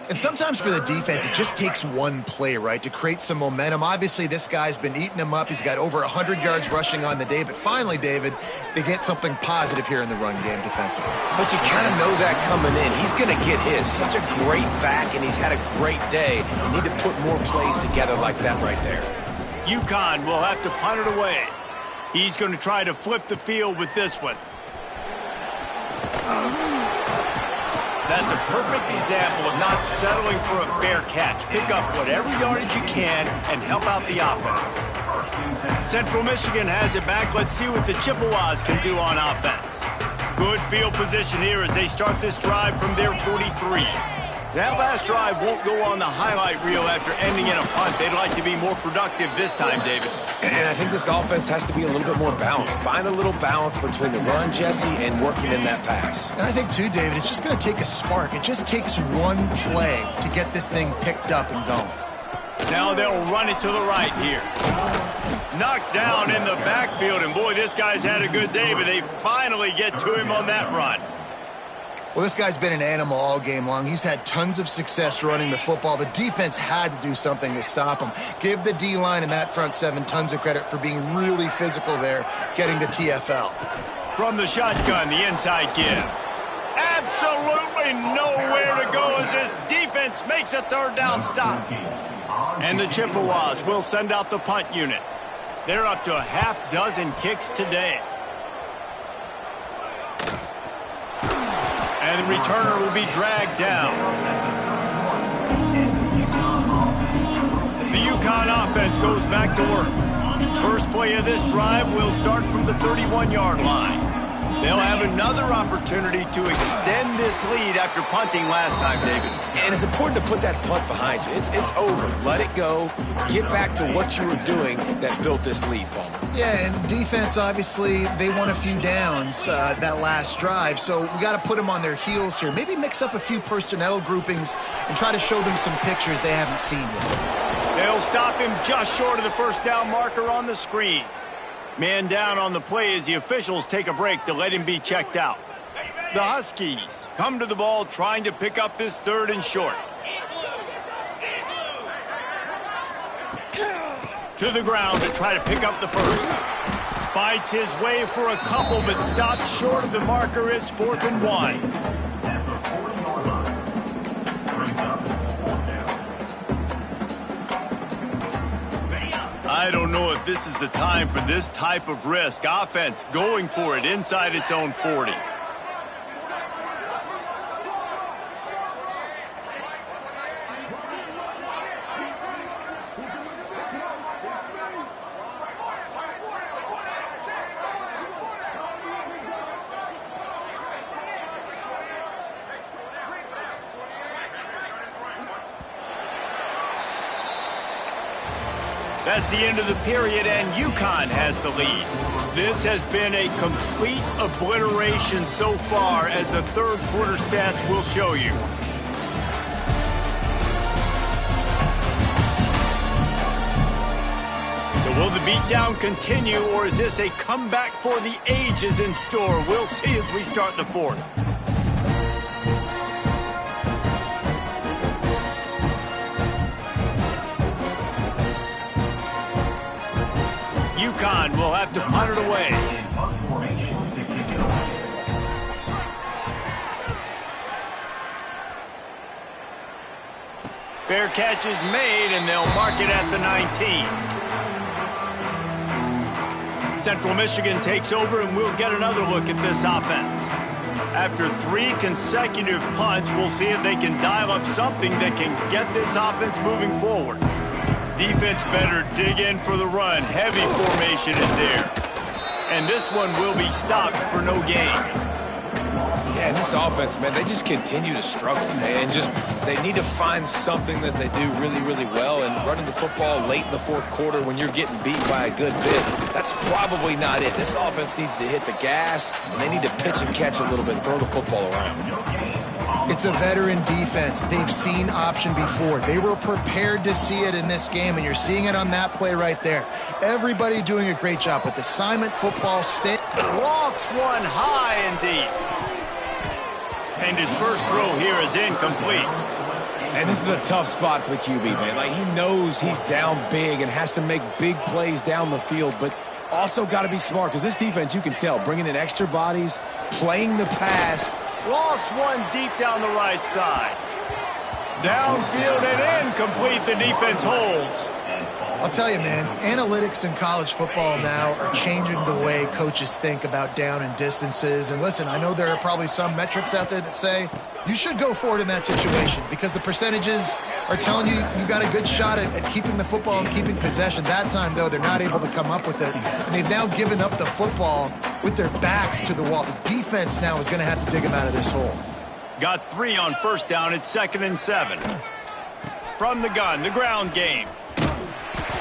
[SPEAKER 3] And sometimes for the defense, it just takes one play, right, to create some momentum. Obviously, this guy's been eating them up. He's got over 100 yards rushing on the day. But finally, David, they get something positive here in the run game defensively.
[SPEAKER 2] But you kind of know that coming in. He's going to get his. Such a great back, and he's had a great day. You need to put more plays together like that right there.
[SPEAKER 1] UConn will have to punt it away. He's going to try to flip the field with this one. That's a perfect example of not settling for a fair catch. Pick up whatever yardage you can and help out the offense. Central Michigan has it back. Let's see what the Chippewas can do on offense. Good field position here as they start this drive from their 43. That last drive won't go on the highlight reel after ending in a punt. They'd like to be more productive this time, David.
[SPEAKER 2] And I think this offense has to be a little bit more balanced. Find a little balance between the run, Jesse, and working in that pass.
[SPEAKER 3] And I think, too, David, it's just going to take a spark. It just takes one play to get this thing picked up and going.
[SPEAKER 1] Now they'll run it to the right here. Knocked down in the backfield, and boy, this guy's had a good day, but they finally get to him on that run.
[SPEAKER 3] Well, this guy's been an animal all game long. He's had tons of success running the football. The defense had to do something to stop him. Give the D-line and that front seven tons of credit for being really physical there, getting the TFL.
[SPEAKER 1] From the shotgun, the inside give. Absolutely nowhere to go as this defense makes a third down stop. And the Chippewas will send out the punt unit. They're up to a half dozen kicks today. And the returner will be dragged down. The UConn offense goes back to work. First play of this drive will start from the 31-yard line. They'll have another opportunity to extend this lead after punting last time, David.
[SPEAKER 2] And it's important to put that punt behind you. It's over. Let it go. Get back to what you were doing that built this lead, Paul.
[SPEAKER 3] Yeah, and defense, obviously, they won a few downs that last drive, so we got to put them on their heels here. Maybe mix up a few personnel groupings and try to show them some pictures they haven't seen yet.
[SPEAKER 1] They'll stop him just short of the first down marker on the screen. Man down on the play as the officials take a break to let him be checked out. The Huskies come to the ball trying to pick up this third and short. To the ground to try to pick up the first. Fights his way for a couple, but stops short of the marker. It's 4th and 1. I don't know if this is the time for this type of risk. Offense going for it inside its own 40. That's the end of the period, and UConn has the lead. This has been a complete obliteration so far, as the third quarter stats will show you. So will the beatdown continue, or is this a comeback for the ages in store? We'll see as we start the fourth. UConn will have to punt it away. Fair catch is made, and they'll mark it at the 19. Central Michigan takes over, and we'll get another look at this offense. After 3 consecutive punts, we'll see if they can dial up something that can get this offense moving forward. Defense better dig in for the run. Heavy formation is there. And this one will be stopped for no gain.
[SPEAKER 2] Yeah, and this offense, man, they just continue to struggle. And they need to find something that they do really, really well. And running the football late in the fourth quarter when you're getting beat by a good bit, that's probably not it. This offense needs to hit the gas, and they need to pitch and catch a little bit, throw the football around.
[SPEAKER 3] It's a veteran defense. They've seen option before. They were prepared to see it in this game, and you're seeing it on that play right there. Everybody doing a great job with assignment football.
[SPEAKER 1] Lofts one high and deep. And his first throw here is incomplete.
[SPEAKER 2] And this is a tough spot for the QB, man. Like, he knows he's down big and has to make big plays down the field, but also got to be smart, because this defense, you can tell, bringing in extra bodies, playing the pass.
[SPEAKER 1] Lost one deep down the right side. Downfield and incomplete. The defense holds.
[SPEAKER 3] I'll tell you, man, analytics in college football now are changing the way coaches think about down and distances. And listen, I know there are probably some metrics out there that say you should go for it in that situation because the percentages are telling you you got a good shot at keeping the football and keeping possession. That time, though, they're not able to come up with it. And they've now given up the football with their backs to the wall. The defense now is going to have to dig them out of this hole.
[SPEAKER 1] Got 3 on first down. It's 2nd and 7. From the gun, the ground game.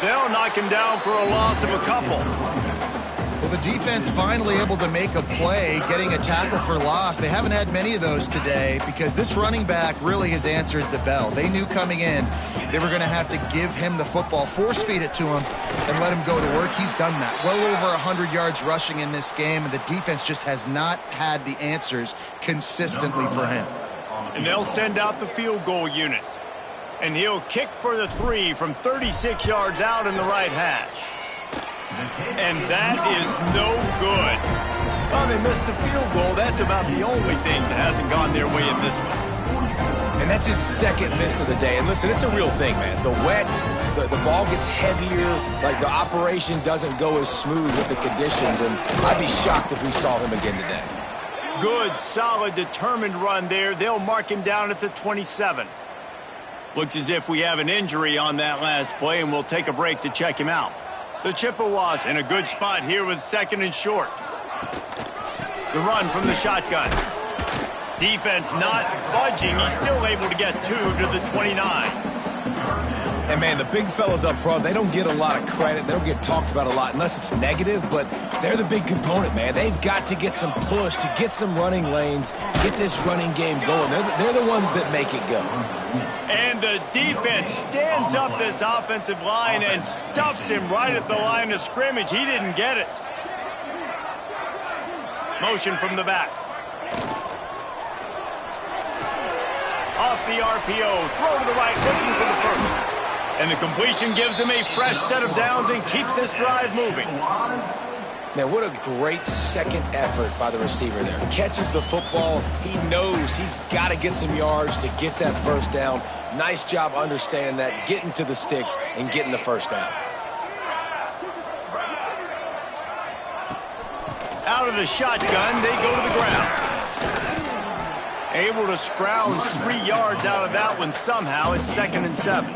[SPEAKER 1] They'll knock him down for a loss of a couple.
[SPEAKER 3] Well, the defense finally able to make a play, getting a tackle for loss. They haven't had many of those today because this running back really has answered the bell. They knew coming in they were going to have to give him the football, force-feed it to him, and let him go to work. He's done that. Well over 100 yards rushing in this game, and the defense just has not had the answers consistently for him.
[SPEAKER 1] And they'll send out the field goal unit. And he'll kick for the 3 from 36 yards out in the right hash. And that is no good. Well, they missed the field goal. That's about the only thing that hasn't gone their way in this one.
[SPEAKER 2] And that's his 2nd miss of the day. And listen, it's a real thing, man. The wet, the ball gets heavier, like the operation doesn't go as smooth with the conditions. And I'd be shocked if we saw him again today.
[SPEAKER 1] Good, solid, determined run there. They'll mark him down at the 27. Looks as if we have an injury on that last play, and we'll take a break to check him out. The Chippewas in a good spot here with 2nd and short. The run from the shotgun. Defense not budging. He's still able to get 2 to the 29.
[SPEAKER 2] And, man, the big fellas up front, they don't get a lot of credit. They don't get talked about a lot unless it's negative, but they're the big component, man. They've got to get some push, to get some running lanes, get this running game going. They're the ones that make it go.
[SPEAKER 1] And the defense stands up this offensive line and stuffs him right at the line of scrimmage. He didn't get it. Motion from the back. Off the RPO, throw to the right, looking for the first. And the completion gives him a fresh set of downs and keeps this drive moving.
[SPEAKER 2] Man, what a great second effort by the receiver there. Catches the football. He knows he's got to get some yards to get that first down. Nice job understanding that, getting to the sticks and getting the first down.
[SPEAKER 1] Out of the shotgun, they go to the ground. Able to scrounge 3 yards out of that one somehow. It's 2nd and 7.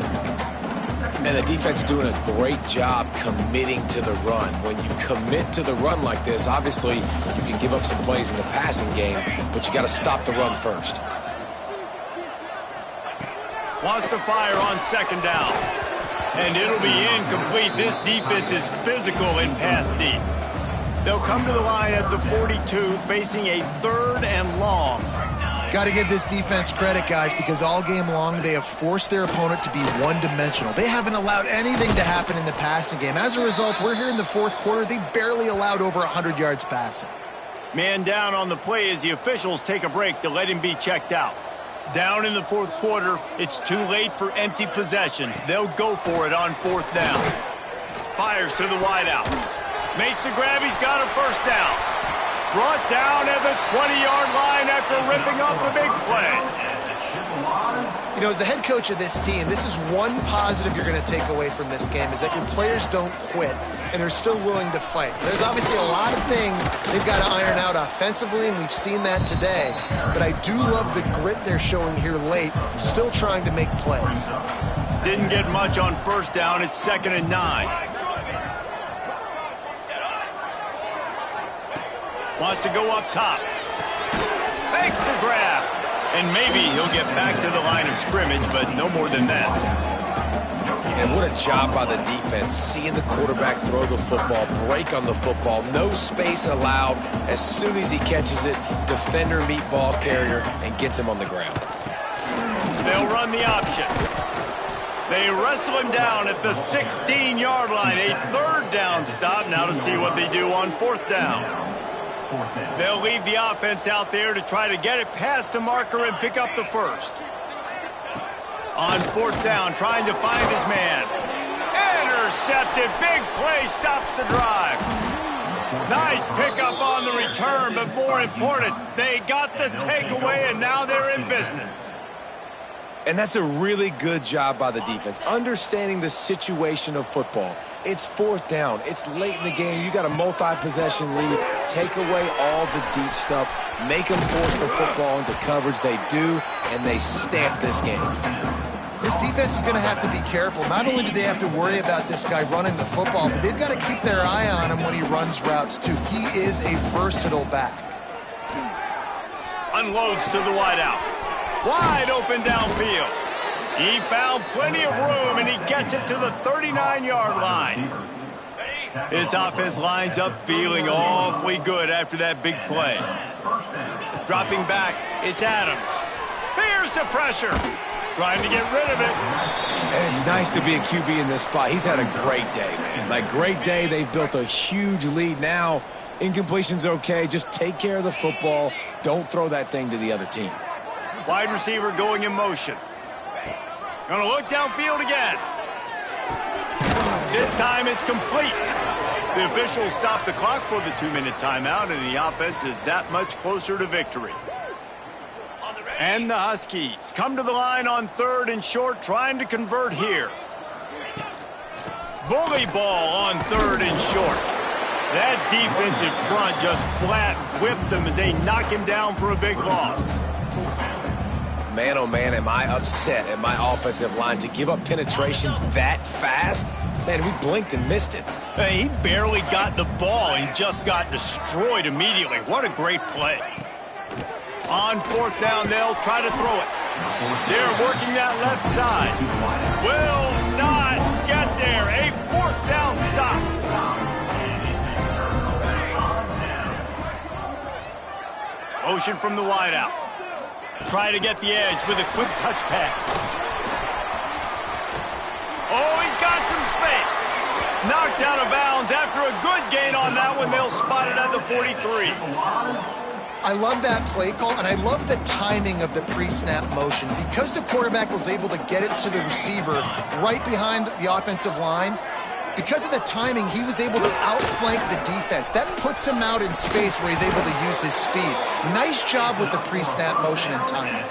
[SPEAKER 2] And the defense doing a great job committing to the run. When you commit to the run like this, obviously you can give up some plays in the passing game, but you got to stop the run first.
[SPEAKER 1] Wants to fire on 2nd down. And it'll be incomplete. This defense is physical in pass deep. They'll come to the line at the 42, facing a 3rd and long.
[SPEAKER 3] Got to give this defense credit, guys, because all game long they have forced their opponent to be one-dimensional. They haven't allowed anything to happen in the passing game. As a result, we're here in the 4th quarter. They barely allowed over 100 yards passing.
[SPEAKER 1] Man down on the play as the officials take a break to let him be checked out. Down in the 4th quarter, it's too late for empty possessions. They'll go for it on 4th down. Fires to the wideout. Makes the grab. He's got a first down. Brought down at the 20-yard line after ripping off the big play.
[SPEAKER 3] You know, as the head coach of this team, this is one positive you're going to take away from this game, is that your players don't quit and are still willing to fight. There's obviously a lot of things they've got to iron out offensively, and we've seen that today. But I do love the grit they're showing here late, still trying to make plays.
[SPEAKER 1] Didn't get much on first down. It's 2nd and 9. Wants to go up top. Makes the grab. And maybe he'll get back to the line of scrimmage, but no more than that.
[SPEAKER 2] And what a job by the defense, seeing the quarterback throw the football, break on the football, no space allowed. As soon as he catches it, defender meet ball carrier and gets him on the ground.
[SPEAKER 1] They'll run the option. They wrestle him down at the 16-yard line. A 3rd down stop. Now to see what they do on 4th down. They'll leave the offense out there to try to get it past the marker and pick up the first. On 4th down, trying to find his man. Intercepted. Big play stops the drive. Nice pickup on the return, but more important, they got the takeaway, and now they're in business.
[SPEAKER 2] And that's a really good job by the defense, understanding the situation of football. It's fourth down. It's late in the game. You got a multi-possession lead. Take away all the deep stuff. Make them force the football into coverage. They do, and they stamp this game.
[SPEAKER 3] This defense is going to have to be careful. Not only do they have to worry about this guy running the football, but they've got to keep their eye on him when he runs routes, too. He is a versatile back.
[SPEAKER 1] Unloads to the wideout. Wide open downfield. He found plenty of room, and he gets it to the 39-yard line. His offense lines up feeling awfully good after that big play. Dropping back, it's Adams. Here's the pressure. Trying to get rid of it.
[SPEAKER 2] And it's nice to be a QB in this spot. He's had a great day, man. Like, great day. They've built a huge lead now. Incompletion's okay. Just take care of the football. Don't throw that thing to the other team.
[SPEAKER 1] Wide receiver going in motion. Gonna look downfield again. This time it's complete. The officials stop the clock for the 2-minute timeout, and the offense is that much closer to victory. And the Huskies come to the line on 3rd and short, trying to convert here. Bully ball on 3rd and short. That defensive front just flat whipped them as they knock him down for a big loss.
[SPEAKER 2] Man, oh man, am I upset at my offensive line to give up penetration that fast? Man, we blinked and missed it.
[SPEAKER 1] Hey, he barely got the ball and just got destroyed immediately. What a great play. On 4th down, they'll try to throw it. They're working that left side. Will not get there. A 4th down stop. Motion from the wideout. Try to get the edge with a quick touch pass. Oh, he's got some space. Knocked out of bounds after a good gain on that one. They'll spot it at the 43.
[SPEAKER 3] I love that play call, and I love the timing of the pre-snap motion. Because the quarterback was able to get it to the receiver right behind the offensive line, because of the timing, he was able to outflank the defense. That puts him out in space where he's able to use his speed. Nice job with the pre-snap motion and timing.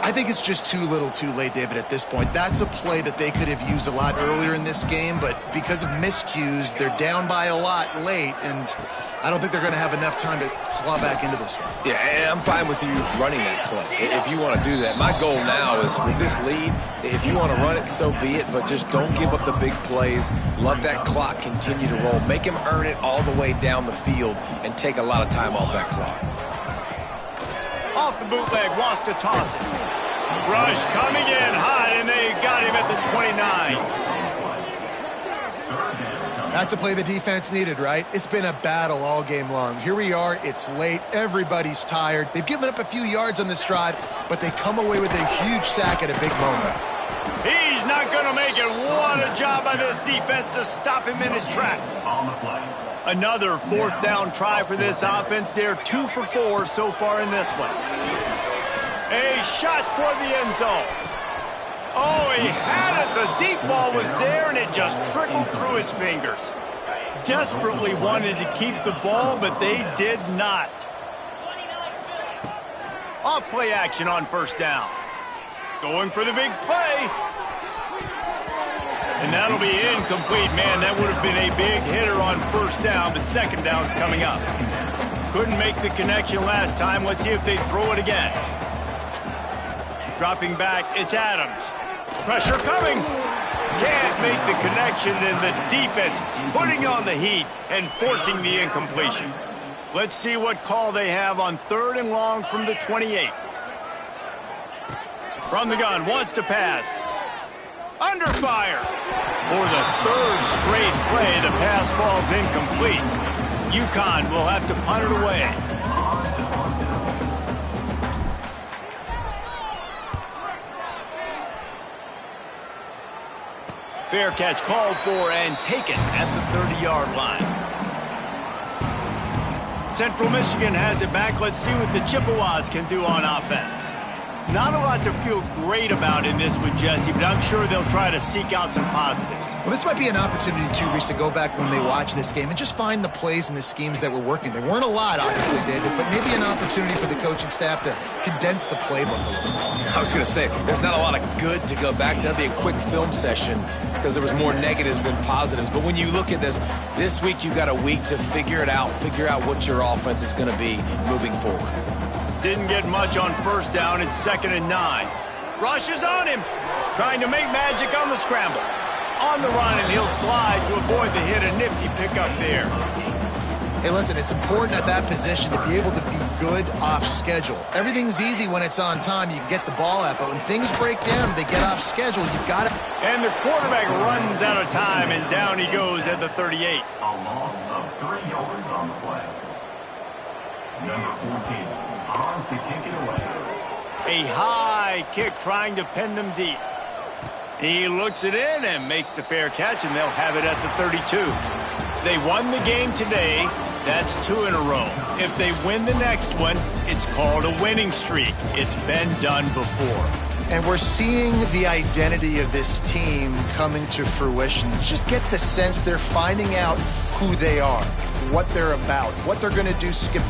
[SPEAKER 3] I think it's just too little too late, David, at this point. That's a play that they could have used a lot earlier in this game, but because of miscues, they're down by a lot late, and I don't think they're going to have enough time to claw back into this one.
[SPEAKER 2] Yeah, and I'm fine with you running that play if you want to do that. My goal now is with this lead, if you want to run it, so be it, but just don't give up the big plays. Let that clock continue to roll. Make him earn it all the way down the field and take a lot of time off that clock.
[SPEAKER 1] Off the bootleg, wants to toss it. Rush coming in hot, and they got him at the 29.
[SPEAKER 3] That's a play the defense needed, right? It's been a battle all game long. Here we are. It's late. Everybody's tired. They've given up a few yards on this drive, but they come away with a huge sack at a big moment.
[SPEAKER 1] He's not going to make it. What a job by this defense to stop him in his tracks. Another 4th down try for this offense. They're 2 for 4 so far in this one. A shot toward the end zone. Oh, he had it. The deep ball was there, and it just trickled through his fingers. Desperately wanted to keep the ball, but they did not. Off play action on 1st down. Going for the big play. And that'll be incomplete. Man, that would have been a big hitter on 1st down, but 2nd down's coming up. Couldn't make the connection last time. Let's see if they throw it again. Dropping back, it's Adams. Pressure coming. Can't make the connection, and the defense putting on the heat and forcing the incompletion. Let's see what call they have on 3rd and long from the 28. From the gun, wants to pass. Under fire. For the 3rd straight play, the pass falls incomplete. UConn will have to punt it away. Fair catch called for and taken at the 30-yard line. Central Michigan has it back. Let's see what the Chippewas can do on offense. Not a lot to feel great about in this with Jesse, but I'm sure they'll try to seek out some positives.
[SPEAKER 3] Well, this might be an opportunity, too, Reese, to go back when they watch this game and just find the plays and the schemes that were working. There weren't a lot, obviously, David, but maybe an opportunity for the coaching staff to condense the playbook a little bit.
[SPEAKER 2] I was going to say, there's not a lot of good to go back to. That'd be a quick film session because there was more negatives than positives. But when you look at this week you've got a week to figure it out, figure out what your offense is going to be moving forward.
[SPEAKER 1] Didn't get much on first down. It's 2nd and 9. Rush is on him, trying to make magic on the scramble. On the run, and he'll slide to avoid the hit. A nifty pickup there.
[SPEAKER 3] Hey, listen, it's important at that position to be able to be good off schedule. Everything's easy when it's on time. You can get the ball out, but when things break down, they get off schedule. You've got to...
[SPEAKER 1] And the quarterback runs out of time, and down he goes at the 38.
[SPEAKER 4] A loss of 3 yards on the play. Number 14, on to kick it away.
[SPEAKER 1] A high kick trying to pin them deep. He looks it in and makes the fair catch, and they'll have it at the 32. They won the game today. That's 2 in a row. If they win the next one, it's called a winning streak. It's been done before.
[SPEAKER 3] And we're seeing the identity of this team coming to fruition. Just get the sense they're finding out who they are, what they're about, what they're going to do. Skip